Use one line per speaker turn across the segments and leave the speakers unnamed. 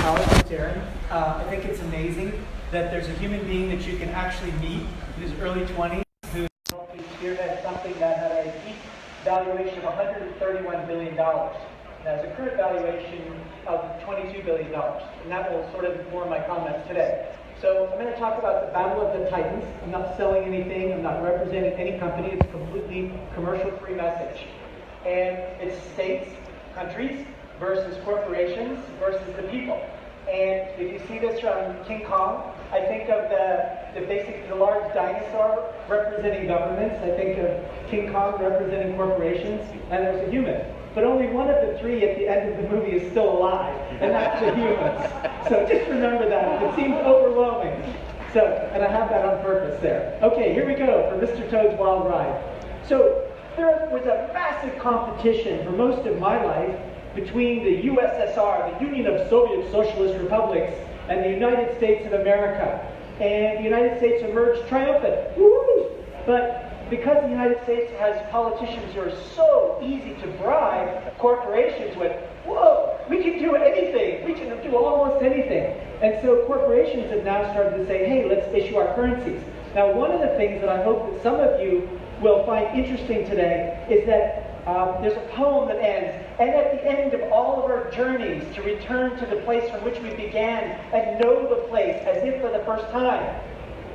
politics, Aaron. I think it's amazing that there's a human being that you can actually meet in his early 20s who spearheaded something that had a peak valuation of $131 billion. Now, has a current valuation of $22 billion, and that will sort of inform my comments today. So I'm going to talk about the Battle of the Titans. I'm not selling anything. I'm not representing any company. It's a completely commercial-free message. And it's states, countries, versus corporations, versus the people. And if you see this from King Kong, I think of the large dinosaur representing governments. I think of King Kong representing corporations, and there's a human. But only one of the three at the end of the movie is still alive, and that's the humans. So just remember that. It seems overwhelming. So, and I have that on purpose there. Okay, here we go for Mr. Toad's Wild Ride. So there was a massive competition for most of my life between the USSR, the Union of Soviet Socialist Republics, and the United States of America. And the United States emerged triumphant. Woo! But because the United States has politicians who are so easy to bribe, corporations went, whoa, we can do anything. We can do almost anything. And so corporations have now started to say, hey, let's issue our currencies. Now, one of the things that I hope that some of you will find interesting today is that there's a poem that ends, and at the end of all of our journeys to return to the place from which we began and know the place as if for the first time.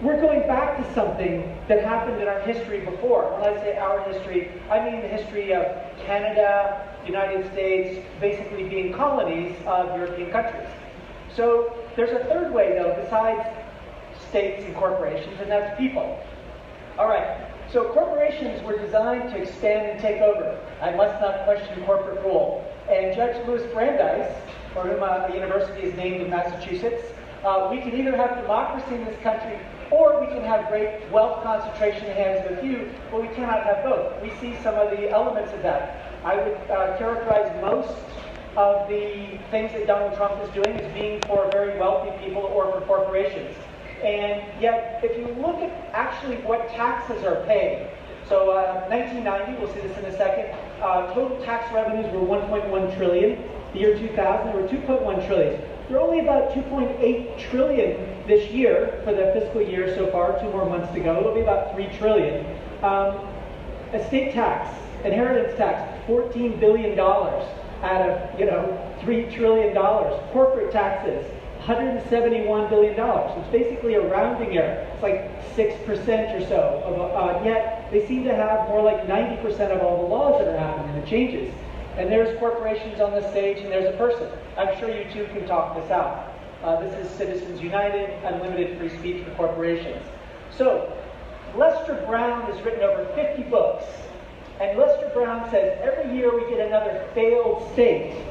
We're going back to something that happened in our history before. When I say our history, I mean the history of Canada, United States, basically being colonies of European countries. So there's a third way, though, besides states and corporations, and that's people. All right. So corporations were designed to expand and take over. I must not question corporate rule. And Judge Louis Brandeis, for whom a university is named in Massachusetts, we can either have democracy in this country or we can have great wealth concentration in the hands of a few, but we cannot have both. We see some of the elements of that. I would characterize most of the things that Donald Trump is doing as being for very wealthy people or for corporations. And yet, if you look at actually what taxes are paid, so 1990, we'll see this in a second, total tax revenues were 1.1 trillion. The year 2000, they were 2.1 trillion. They're only about 2.8 trillion this year for the fiscal year so far, 2 more months to go. It'll be about 3 trillion. Estate tax, inheritance tax, $14 billion out of, $3 trillion. Corporate taxes, $171 billion. It's basically a rounding error. It's like 6% or so. Yet they seem to have more like 90% of all the laws that are happening, the changes. And there's corporations on the stage, and there's a person. I'm sure you two can talk this out. This is Citizens United, unlimited free speech for corporations. So Lester Brown has written over 50 books. And Lester Brown says every year we get another failed state.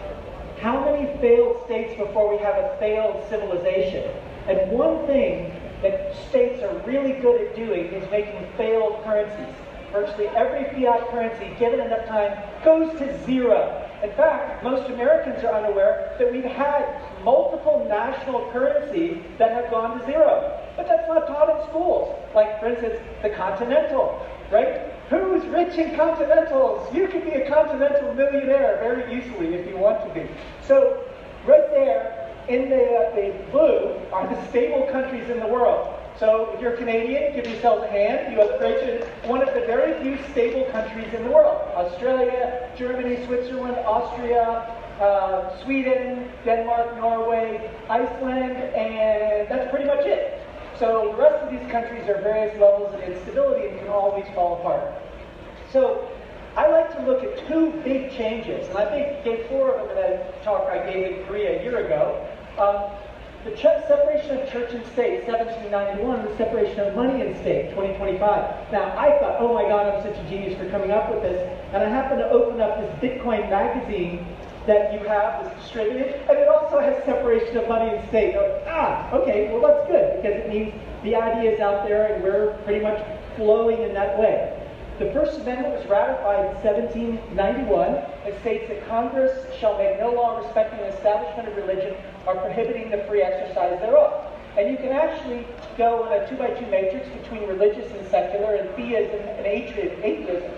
How many failed states before we have a failed civilization? And one thing that states are really good at doing is making failed currencies. Virtually every fiat currency, given enough time, goes to zero. In fact, most Americans are unaware that we've had multiple national currencies that have gone to zero. But that's not taught in schools. Like, for instance, the Continental, right? Who's rich in Continentals? You can be a Continental millionaire very easily if you want to be. So, right there in the blue are the stable countries in the world. So, if you're Canadian, give yourselves a hand. You have created one of the very few stable countries in the world. Australia, Germany, Switzerland, Austria, Sweden, Denmark, Norway, Iceland, and that's pretty much it. So the rest of these countries are various levels of instability and can always fall apart. So I like to look at 2 big changes, and I gave 4 of them in a talk I gave in Korea a year ago. The separation of church and state, 1791, the separation of money and state, 2025. Now, I thought, oh my God, I'm such a genius for coming up with this. And I happened to open up this Bitcoin magazine that you have, that's distributed, and it also has separation of money and state. Okay, well that's good, because it means the idea is out there and we're pretty much flowing in that way. The First Amendment was ratified in 1791. It states that Congress shall make no law respecting the establishment of religion or prohibiting the free exercise thereof. And you can actually go in a 2x2 matrix between religious and secular, and theism and atheism.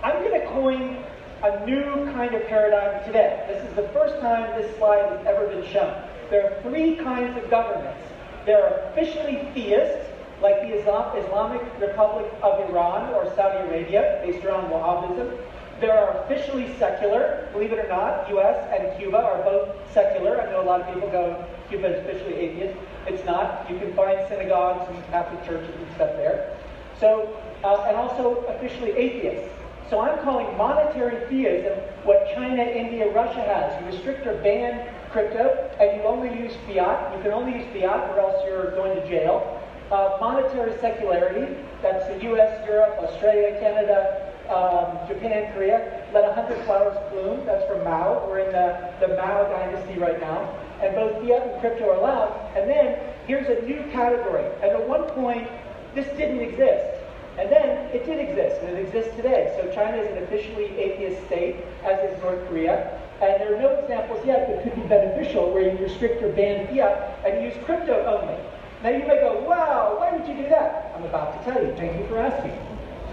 I'm going to coin a new kind of paradigm today. This is the first time this slide has ever been shown. There are three kinds of governments. There are officially theist, like the Islamic Republic of Iran or Saudi Arabia, based around Wahhabism. There are officially secular, believe it or not. U.S. and Cuba are both secular. I know a lot of people go, Cuba is officially atheist. It's not. You can find synagogues and Catholic churches and stuff there. So, and also officially atheists. So I'm calling monetary theism what China, India, Russia has. You restrict or ban crypto, and you only use fiat. You can only use fiat, or else you're going to jail. Monetary secularity, that's the U.S., Europe, Australia, Canada, Japan, Korea. Let 100 flowers bloom, that's from Mao. We're in the Mao dynasty right now. And both fiat and crypto are allowed. And then, here's a new category. And at one point, this didn't exist. And then, it did exist, and it exists today. So China is an officially atheist state, as is North Korea. And there are no examples yet that could be beneficial where you restrict or ban fiat and use crypto only. Now you may go, wow, why would you do that? I'm about to tell you. Thank you for asking.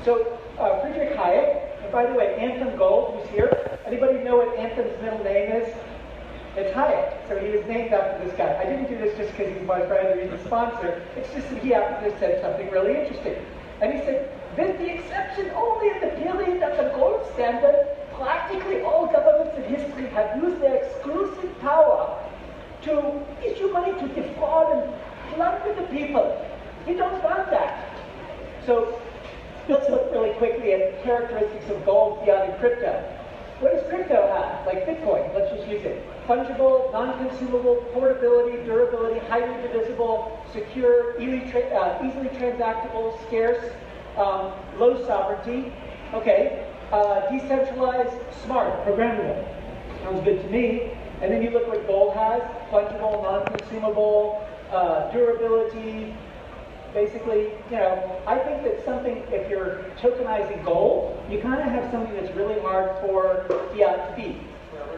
So Friedrich Hayek, and by the way, Anthem Gold, who's here. Anybody know what Anthem's middle name is? It's Hayek. So he was named after this guy. I didn't do this just because he's my friend or he's a sponsor. It's just that he happened to have said something really interesting. And he said, with the exception only of the period of the gold standard, practically all governments in history have used their exclusive power to issue money to defraud and plunder the people. We don't want that. So let's look really quickly at characteristics of gold, fiat, and crypto. What does crypto have? Like Bitcoin, let's just use it. Fungible, non-consumable, portability, durability, highly divisible, secure, easily transactable, scarce, low sovereignty. Okay, decentralized, smart, programmable. Sounds good to me. And then you look what gold has: fungible, non-consumable, durability. Basically, I think that something, if you're tokenizing gold, you kind of have something that's really hard for fiat to beat.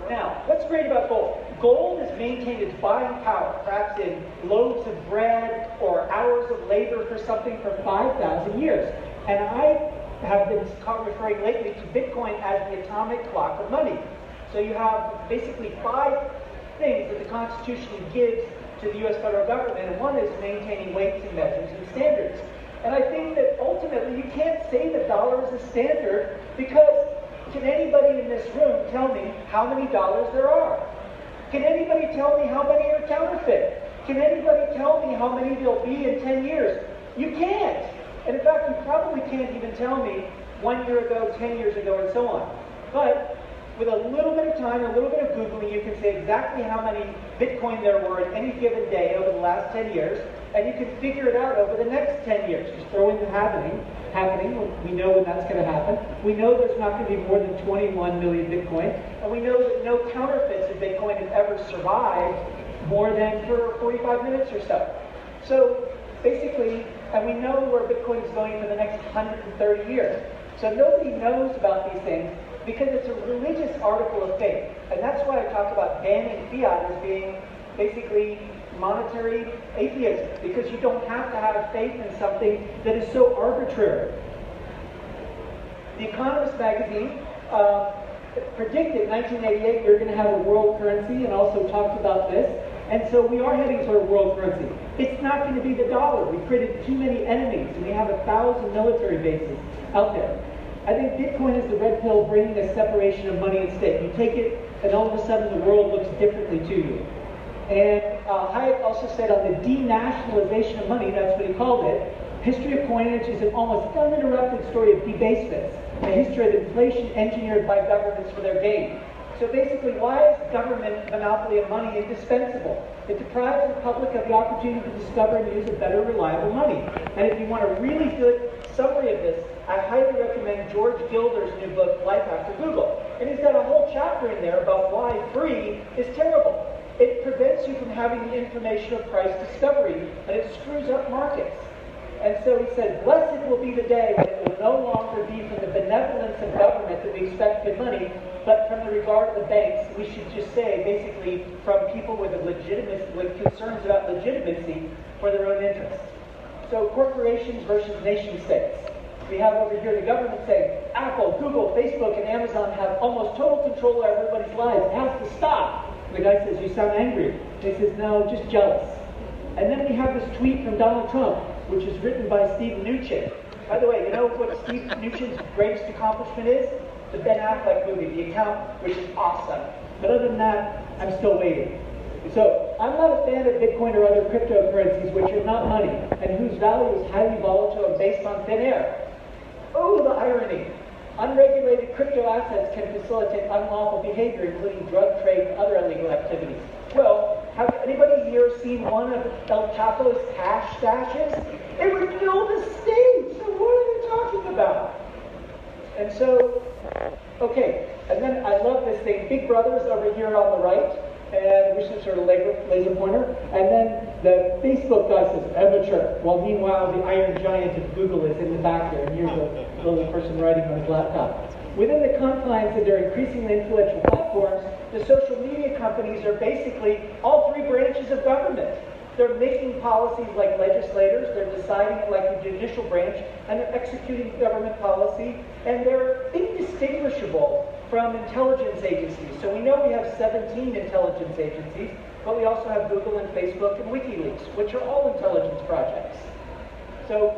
Now, what's great about gold? Gold has maintained its buying power, perhaps in loaves of bread or hours of labor for something for 5,000 years. And I have been referring lately to Bitcoin as the atomic clock of money. So you have basically 5 things that the Constitution gives to the U.S. federal government, and one is maintaining weights and measures and standards. And I think that ultimately you can't say the dollar is a standard, because can anybody in this room tell me how many dollars there are? Can anybody tell me how many are counterfeit? Can anybody tell me how many there'll be in 10 years? You can't. And in fact, you probably can't even tell me 1 year ago, 10 years ago, and so on. But with a little bit of time, a little bit of Googling, you can say exactly how many Bitcoin there were at any given day over the last 10 years, and you can figure it out over the next 10 years. Just throw in the happening. We know when that's going to happen. We know there's not going to be more than 21 million Bitcoin, and we know that no counterfeits of Bitcoin have ever survived more than for 45 minutes or so. So basically, and we know where Bitcoin is going for the next 130 years. So nobody knows about these things, because it's a religious article of faith. And that's why I talk about banning fiat as being basically monetary atheism, because you don't have to have faith in something that is so arbitrary. The Economist magazine predicted 1988 we were going to have a world currency, and also talked about this. And so we are heading toward a world currency. It's not going to be the dollar. We created too many enemies, and we have 1,000 military bases out there. I think Bitcoin is the red pill bringing a separation of money and state. You take it, and all of a sudden the world looks differently to you. And Hayek also said on the denationalization of money, that's what he called it, history of coinage is an almost uninterrupted story of debasements, a history of inflation engineered by governments for their gain. So basically, why is government monopoly of money indispensable? It deprives the public of the opportunity to discover and use a better, reliable money. And if you want a really good summary of this, I highly recommend George Gilder's new book, Life After Google. And he's got a whole chapter in there about why free is terrible. It prevents you from having the information of price discovery, and it screws up markets. And so he said, blessed will be the day when it will no longer be from the benevolence of government that we expect good money, but from the regard of the banks. We should just say, basically, from people with concerns about legitimacy for their own interests. So corporations versus nation states. We have over here the government saying, Apple, Google, Facebook, and Amazon have almost total control of everybody's lives. It has to stop. The guy says, you sound angry. He says, no, just jealous. And then we have this tweet from Donald Trump, which is written by Steve Mnuchin. By the way, you know what Steve Mnuchin's greatest accomplishment is? The Ben Affleck movie, The Account, which is awesome. But other than that, I'm still waiting. So, I'm not a fan of Bitcoin or other cryptocurrencies which are not money and whose value is highly volatile and based on thin air. Oh, the irony. Unregulated crypto assets can facilitate unlawful behavior, including drug trade and other illegal activities. Well, have anybody here seen one of El Chapo's cash stashes? It would fill the state. So what are they talking about? And so, okay, and then I love this thing. Big Brother's over here on the right, and which is sort of laser pointer. And then the Facebook guy says amateur, while meanwhile the iron giant of Google is in the back there, and here's a little person writing on his laptop. Within the confines of their increasingly influential platforms, the social media companies are basically all three branches of government. They're making policies like legislators, they're deciding like the judicial branch, and they're executing government policy, and they're indistinguishable from intelligence agencies. So we know we have 17 intelligence agencies, but we also have Google and Facebook and WikiLeaks, which are all intelligence projects. So,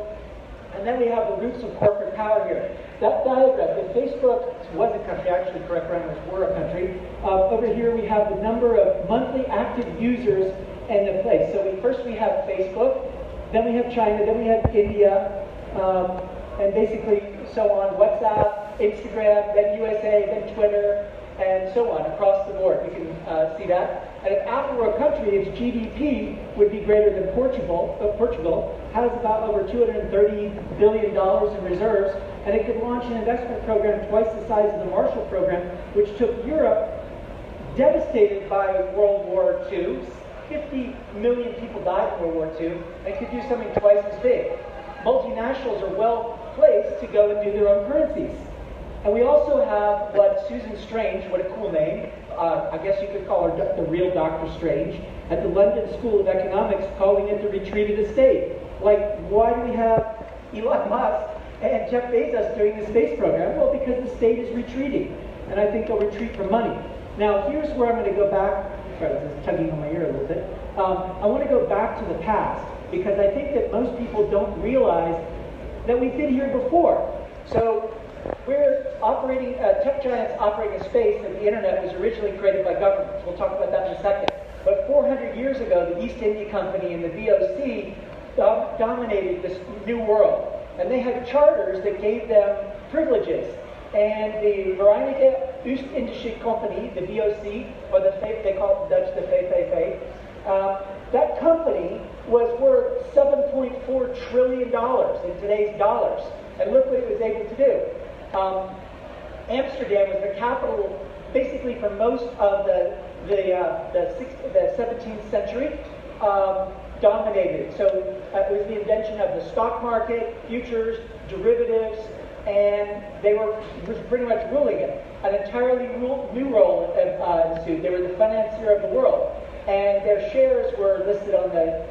and then we have the roots of corporate power here. That diagram, if Facebook was a country, actually correct grammar is were a country, over here we have the number of monthly active users and the place. So first we have Facebook, then we have China, then we have India, and basically so on, WhatsApp, Instagram, then USA, then Twitter, and so on across the board. You can see that. And if Apple were a country, its GDP would be greater than Portugal. Portugal has about over $230 billion in reserves, and it could launch an investment program twice the size of the Marshall Program, which took Europe, devastated by World War II. 50 million people died in World War II, and could do something twice as big. Multinationals are well placed to go and do their own currencies. And we also have what Susan Strange, what a cool name, I guess you could call her the real Dr. Strange, at the London School of Economics, calling it the retreat of the state. Like, why do we have Elon Musk and Jeff Bezos doing the space program? Well, because the state is retreating, and I think they'll retreat for money. Now, here's where I'm going to go back. Sorry, this is tugging on my ear a little bit. I want to go back to the past, because I think that most people don't realize that we've been here before. So, we're operating, tech giants operating a space that the internet was originally created by governments. We'll talk about that in a second. But 400 years ago, the East India Company and the VOC dominated this new world. And they had charters that gave them privileges. And the Verenigde Oost-Indische Company, the VOC, or they call it in Dutch the VVV, that company was worth $7.4 trillion in today's dollars. And look what it was able to do. Amsterdam was the capital, basically for most of the 17th century, dominated. So it was the invention of the stock market, futures, derivatives, and they were pretty much ruling it. An entirely new role ensued. They were the financier of the world. And their shares were listed on the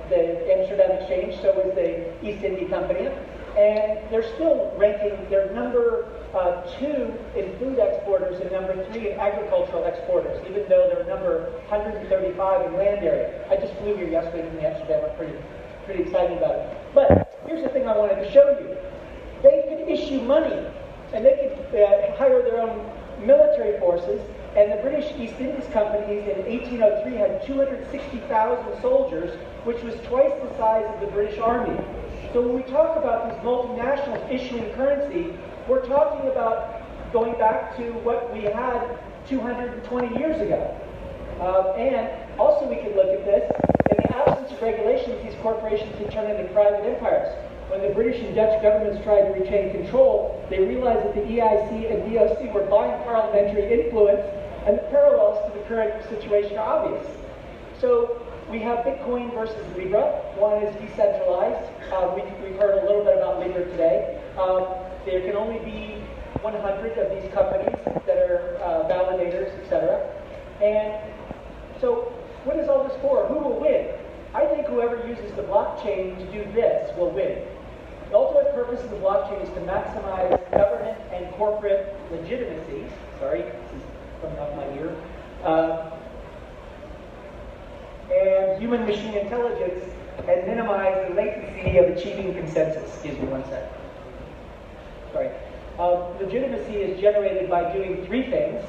Amsterdam Exchange, so was the East India Company. And they're still ranking, they're number 2 in food exporters and number 3 in agricultural exporters, even though they're number 135 in land area. I just flew here yesterday from Amsterdam. I'm pretty excited about it. But here's the thing I wanted to show you. They could issue money, and they could hire their own military forces, and the British East Indies companies in 1803 had 260,000 soldiers, which was twice the size of the British Army. So when we talk about these multinationals issuing currency, we're talking about going back to what we had 220 years ago. And also we can look at this, in the absence of regulations, these corporations can turn into private empires. When the British and Dutch governments tried to retain control, they realized that the EIC and DOC were buying parliamentary influence, and the parallels to the current situation are obvious. So we have Bitcoin versus Libra. One is decentralized. We've heard a little bit about Libra today. There can only be 100 of these companies that are validators, etc. And so what is all this for? Who will win? I think whoever uses the blockchain to do this will win. The ultimate purpose of the blockchain is to maximize government and corporate legitimacy. Sorry, this is coming off my ear. And human-machine intelligence, and minimize the latency of achieving consensus. Excuse me one sec. Sorry. Legitimacy is generated by doing three things.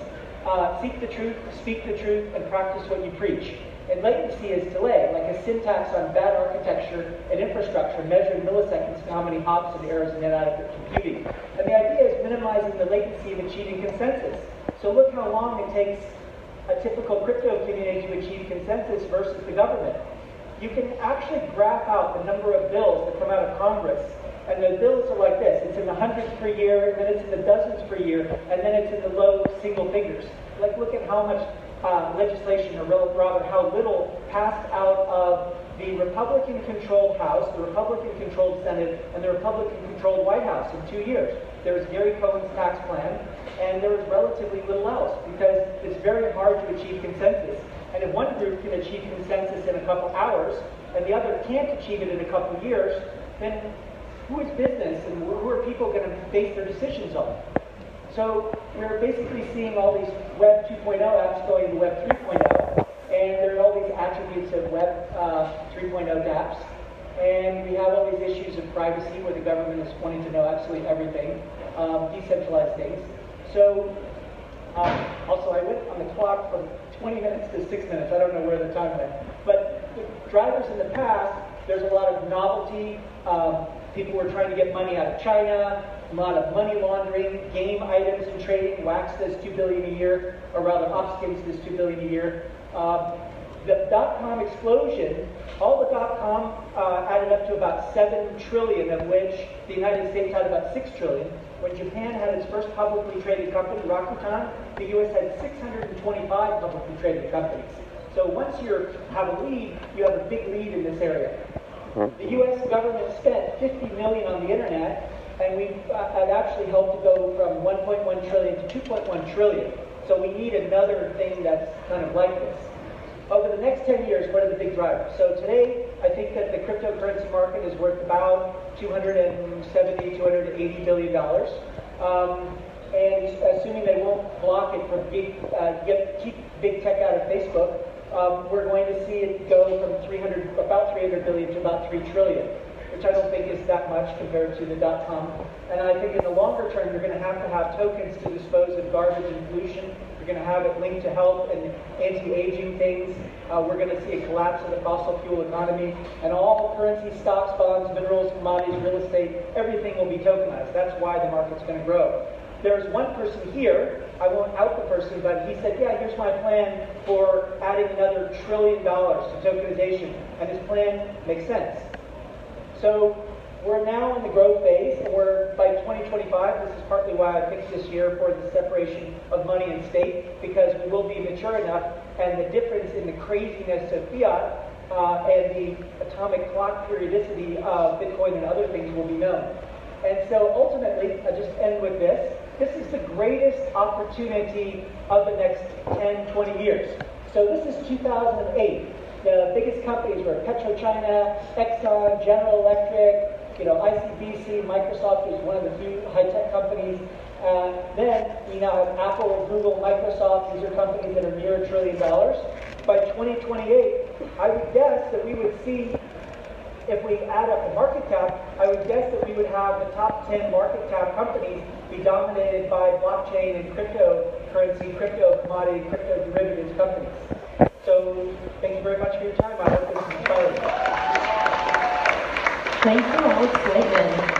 Seek the truth, speak the truth, and practice what you preach. And latency is delay, like a syntax on bad architecture and infrastructure measured in milliseconds for how many hops and errors and inadequate computing. And the idea is minimizing the latency of achieving consensus. So look how long it takes a typical crypto community to achieve consensus versus the government. You can actually graph out the number of bills that come out of Congress. And the bills are like this. It's in the hundreds per year, and then it's in the dozens per year, and then it's in the low single figures. Like, look at how much legislation, or rather how little, passed out of the Republican-controlled House, the Republican-controlled Senate, and the Republican-controlled White House in 2 years. There was Gary Cohen's tax plan, and there was relatively little else, because it's very hard to achieve consensus. And if one group can achieve consensus in a couple hours, and the other can't achieve it in a couple years, then who is business, and who are people going to base their decisions on? So we're basically seeing all these Web 2.0 apps going to Web 3.0, and there are all these attributes of Web 3.0 dApps, and we have all these issues of privacy where the government is wanting to know absolutely everything, decentralized things. So also I went on the clock from 20 minutes to 6 minutes. I don't know where the time went. But the drivers in the past, there's a lot of novelty. People were trying to get money out of China, a lot of money laundering, game items and trading. Wax does $2 billion a year, or rather Opskins does $2 billion a year. The dot-com explosion, all the dot-com added up to about 7 trillion, of which the United States had about 6 trillion. When Japan had its first publicly traded company, Rakuten, the U.S. had 625 publicly traded companies. So once you have a lead, you have a big lead in this area. The U.S. government spent $50 million on the internet, and we've actually helped to go from 1.1 trillion to 2.1 trillion. So we need another thing that's kind of like this. Over the next 10 years, what are the big drivers? So today, I think that the cryptocurrency market is worth about $270, $280 billion. And assuming they won't block it for keep big tech out of Facebook, we're going to see it go from about 300 billion to about 3 trillion, which I don't think is that much compared to the dot-com. And I think in the longer term, you're going to have tokens to dispose of garbage and pollution. You're going to have it linked to health and anti-aging things. We're going to see a collapse of the fossil fuel economy. And all currency, stocks, bonds, minerals, commodities, real estate, everything will be tokenized. That's why the market's going to grow. There's one person here, I won't out the person, but he said, yeah, here's my plan for adding another $1 trillion to tokenization. And his plan makes sense. So we're now in the growth phase, and we're by 2025, this is partly why I picked this year for the separation of money and state, because we will be mature enough, and the difference in the craziness of fiat and the atomic clock periodicity of Bitcoin and other things will be known. And so ultimately, I'll just end with this. This is the greatest opportunity of the next 10, 20 years. So this is 2008. The biggest companies were PetroChina, Exxon, General Electric, ICBC, Microsoft is one of the few high-tech companies. Then we now have Apple, Google, Microsoft. These are companies that are near $1 trillion. By 2028, I would guess that we would see, if we add up the market cap, I would guess that we would have the top 10 market cap companies be dominated by blockchain and cryptocurrency, crypto commodity, crypto derivatives companies. So thank you very much for your time. I hope this inspires you.
Thanks so much, Lightman.